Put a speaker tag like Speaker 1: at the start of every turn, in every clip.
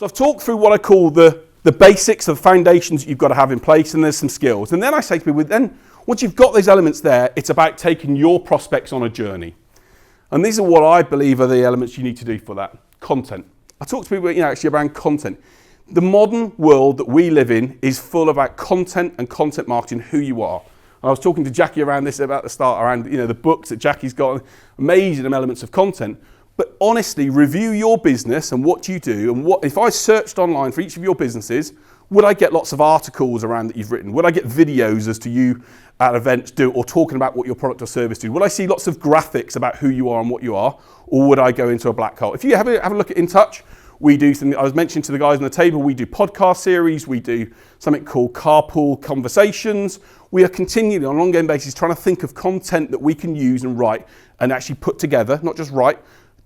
Speaker 1: So I've talked through what I call the basics, the foundations that you've got to have in place, and there's some skills. And then I say to people, then once you've got those elements there, it's about taking your prospects on a journey. And these are what I believe are the elements you need to do for that. Content. I talk to people, actually around content. The modern world that we live in is full about content and content marketing, who you are. I was talking to Jackie around this about the start, around the books that Jackie's got, amazing elements of content. But honestly, review your business and what you do, and what if I searched online for each of your businesses, would I get lots of articles around that you've written? Would I get videos as to you at events do, or talking about what your product or service do? Would I see lots of graphics about who you are and what you are, or would I go into a black hole? If you have a look at In Touch, we do something, I was mentioning to the guys on the table, we do podcast series, we do something called Carpool Conversations. We are continually on an ongoing basis trying to think of content that we can use and write and actually put together, not just write,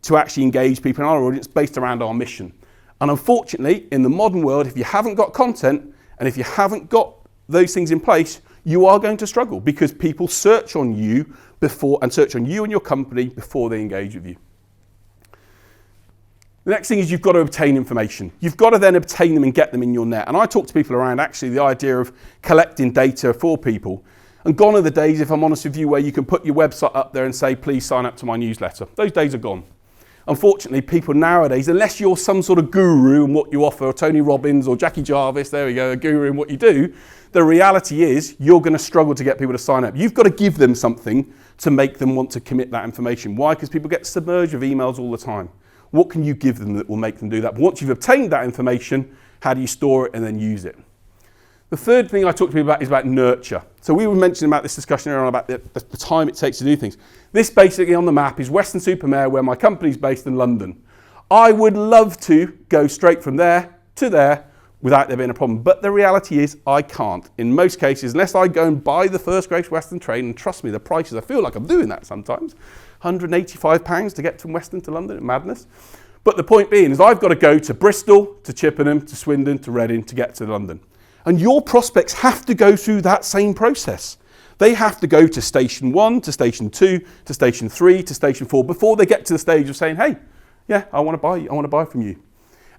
Speaker 1: to actually engage people in our audience based around our mission. And unfortunately, in the modern world, if you haven't got content and if you haven't got those things in place, you are going to struggle because people search on you and your company before they engage with you. The next thing is you've got to obtain information. You've got to then obtain them and get them in your net. And I talk to people around actually the idea of collecting data for people. And gone are the days, if I'm honest with you, where you can put your website up there and say, please sign up to my newsletter. Those days are gone. Unfortunately, people nowadays, unless you're some sort of guru in what you offer, or Tony Robbins or Jackie Jarvis, there we go, a guru in what you do, the reality is you're going to struggle to get people to sign up. You've got to give them something to make them want to commit that information. Why? Because people get submerged with emails all the time. What can you give them that will make them do that? But once you've obtained that information, how do you store it and then use it? The third thing I talk to people about is about nurture. So we were mentioning about this discussion earlier on about the time it takes to do things. This basically on the map is Weston-super-Mare, where my company's based in London. I would love to go straight from there to there without there being a problem. But the reality is I can't. In most cases, unless I go and buy the first Great Western train, and trust me, the prices, I feel like I'm doing that sometimes, £185 to get from Weston to London, madness. But the point being is I've got to go to Bristol, to Chippenham, to Swindon, to Reading to get to London. And your prospects have to go through that same process. They have to go to station 1, to station 2, to station 3, to station 4 before they get to the stage of saying, hey, yeah, I want to buy from you.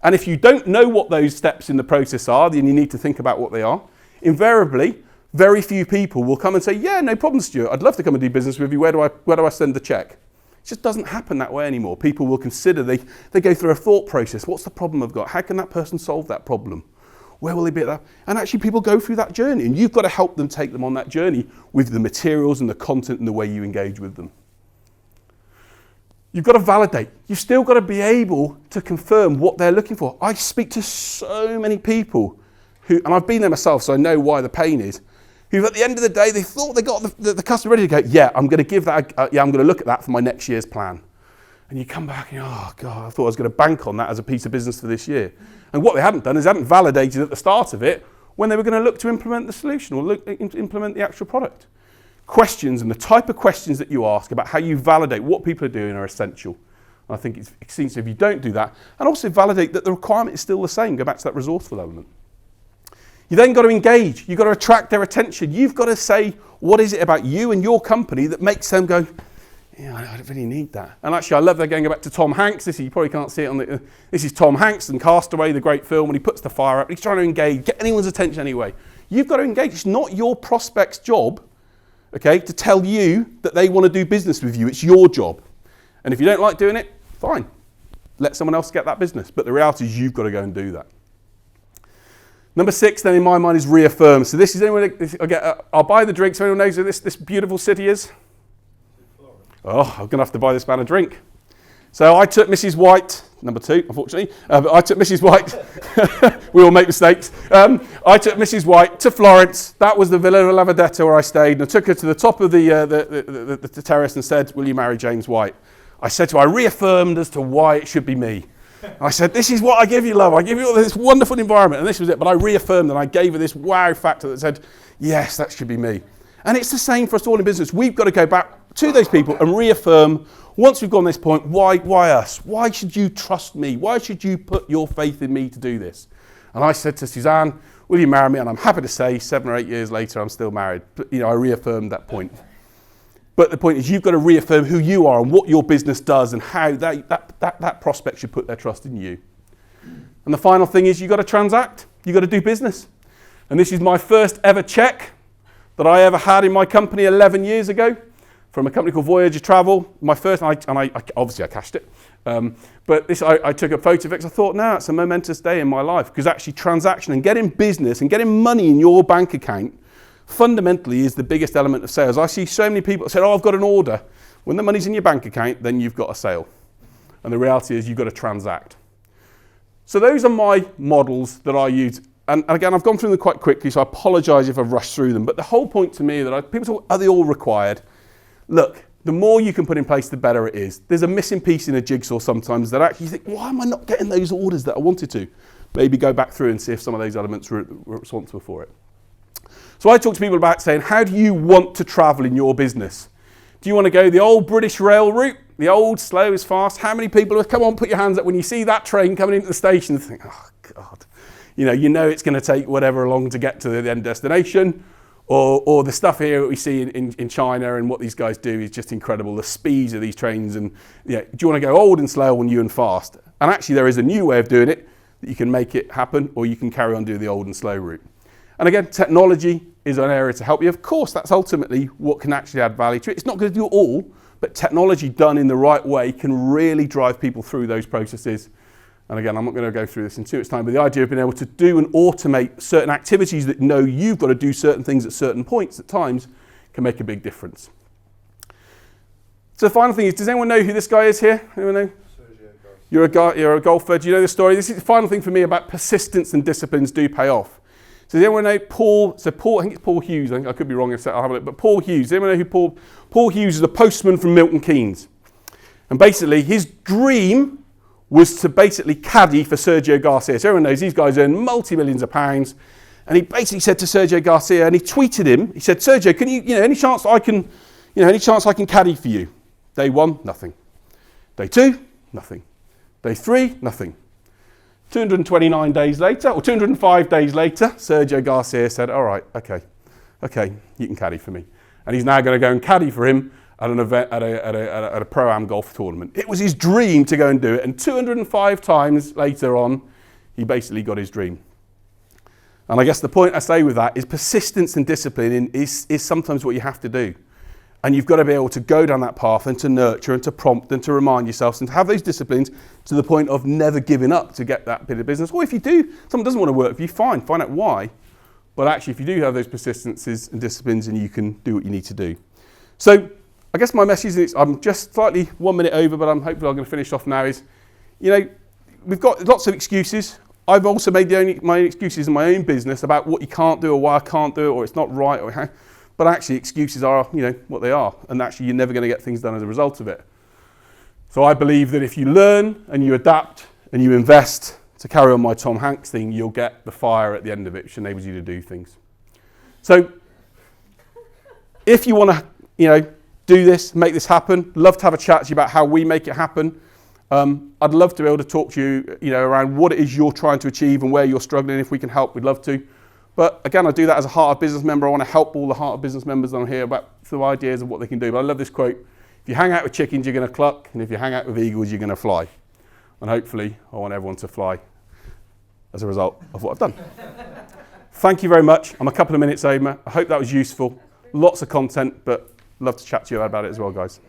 Speaker 1: And if you don't know what those steps in the process are, then you need to think about what they are. Invariably, very few people will come and say, yeah, no problem, Stuart, I'd love to come and do business with you. Where do I send the check? It just doesn't happen that way anymore. People will consider, they go through a thought process. What's the problem I've got? How can that person solve that problem? Where will they be at that? And actually people go through that journey, and you've got to help them take them on that journey with the materials and the content and the way you engage with them. You've got to validate. You've still got to be able to confirm what they're looking for. I speak to so many people who, and I've been there myself, so I know why the pain is, who at the end of the day, they thought they got the customer ready to go, yeah, I'm going to give that, I'm going to look at that for my next year's plan. And you come back and oh God, I thought I was going to bank on that as a piece of business for this year. And what they hadn't done is they hadn't validated at the start of it when they were going to look to implement the solution or implement the actual product. Questions and the type of questions that you ask about how you validate what people are doing are essential. And I think it's essential if you don't do that. And also validate that the requirement is still the same. Go back to that resourceful element. You then got to engage. You've got to attract their attention. You've got to say, what is it about you and your company that makes them go, yeah, I don't really need that. And actually, I love that going back to Tom Hanks. You probably can't see it on the. This is Tom Hanks and Castaway, the great film, when he puts the fire up. He's trying to engage, get anyone's attention anyway. You've got to engage. It's not your prospect's job, okay, to tell you that they want to do business with you. It's your job. And if you don't like doing it, fine. Let someone else get that business. But the reality is you've got to go and do that. Number 6, then, in my mind, is reaffirm. So this is anyone. I'll buy the drinks. So anyone knows where this beautiful city is? Oh, I'm going to have to buy this man a drink. So I took Mrs. White, number 2, unfortunately. I took Mrs. White. We all make mistakes. I took Mrs. White to Florence. That was the Villa Lavadetta where I stayed. And I took her to the top of the terrace and said, will you marry James White? I said to her, I reaffirmed as to why it should be me. I said, this is what I give you, love. I give you all this wonderful environment. And this was it. But I reaffirmed and I gave her this wow factor that said, yes, that should be me. And it's the same for us all in business. We've got to go back to those people and reaffirm, once we've gone this point, why us? Why should you trust me? Why should you put your faith in me to do this? And I said to Suzanne, will you marry me? And I'm happy to say 7 or 8 years later, I'm still married. But, I reaffirmed that point. But the point is you've got to reaffirm who you are and what your business does and how that prospect should put their trust in you. And the final thing is you've got to transact. You've got to do business. And this is my first ever check that I ever had in my company 11 years ago from a company called Voyager Travel. My first, and I obviously I cashed it. But this, I took a photo of it because I thought, no, it's a momentous day in my life, because actually transaction and getting business and getting money in your bank account fundamentally is the biggest element of sales. I see so many people say, oh, I've got an order. When the money's in your bank account, then you've got a sale. And the reality is you've got to transact. So those are my models that I use. And again, I've gone through them quite quickly, so I apologise if I've rushed through them. But the whole point to me that people talk, are they all required? Look, the more you can put in place, the better it is. There's a missing piece in a jigsaw sometimes that actually you think, why am I not getting those orders that I wanted to? Maybe go back through and see if some of those elements were responsible for it. So I talk to people about saying, how do you want to travel in your business? Do you want to go the old British rail route, the old slow is fast? How many people have, come on, put your hands up when you see that train coming into the station and think, oh God, you know it's going to take whatever long to get to the end destination, or the stuff here that we see in China and what these guys do is just incredible, the speeds of these trains. And do you want to go old and slow or new and fast? And actually there is a new way of doing it that you can make it happen, or you can carry on doing the old and slow route. And again, technology is an area to help you. Of course, that's ultimately what can actually add value to it. It's not going to do it all, but technology done in the right way can really drive people through those processes. And again, I'm not going to go through this in too much time, but the idea of being able to do and automate certain activities that know you've got to do certain things at certain points at times can make a big difference. So the final thing is, does anyone know who this guy is here? Anyone know? You're a golfer. Do you know the story? This is the final thing for me about persistence and disciplines do pay off. So does anyone know Paul? So Paul, I think it's Paul Hughes. I could be wrong. I'll have a look. But Paul Hughes. Does anyone know who Paul Hughes is? A postman from Milton Keynes. And basically his dream was to basically caddy for Sergio Garcia. So everyone knows these guys earn multi-millions of pounds. And he basically said to Sergio Garcia, and he tweeted him, he said, Sergio, can you any chance I can caddy for you? Day 1, nothing. Day 2, nothing. Day 3, nothing. 229 days later, or 205 days later, Sergio Garcia said, all right, okay, you can caddy for me. And he's now going to go and caddy for him at an event, at a Pro-Am golf tournament. It was his dream to go and do it, and 205 times later on, he basically got his dream. And I guess the point I say with that is persistence and discipline is sometimes what you have to do. And you've got to be able to go down that path and to nurture and to prompt and to remind yourself and to have those disciplines to the point of never giving up to get that bit of business. Or if you do, someone doesn't want to work for you, fine, find out why. But actually, if you do have those persistences and disciplines, and you can do what you need to do. So I guess my message is, I'm just slightly 1 minute over, but hopefully I'm going to finish off now, is, we've got lots of excuses. I've also made my own excuses in my own business about what you can't do or why I can't do it or it's not right. But actually excuses are, what they are. And actually you're never going to get things done as a result of it. So I believe that if you learn and you adapt and you invest, to carry on my Tom Hanks thing, you'll get the fire at the end of it, which enables you to do things. So if you want to, do this, make this happen, love to have a chat to you about how we make it happen. I'd love to be able to talk to you, around what it is you're trying to achieve and where you're struggling. If we can help, we'd love to. But again, I do that as a Heart of Business member. I want to help all the Heart of Business members on here about some ideas of what they can do. But I love this quote: if you hang out with chickens, you're going to cluck, and if you hang out with eagles, you're going to fly. And hopefully, I want everyone to fly as a result of what I've done. Thank you very much. I'm a couple of minutes over. I hope that was useful. Lots of content, but love to chat to you about it as well, guys.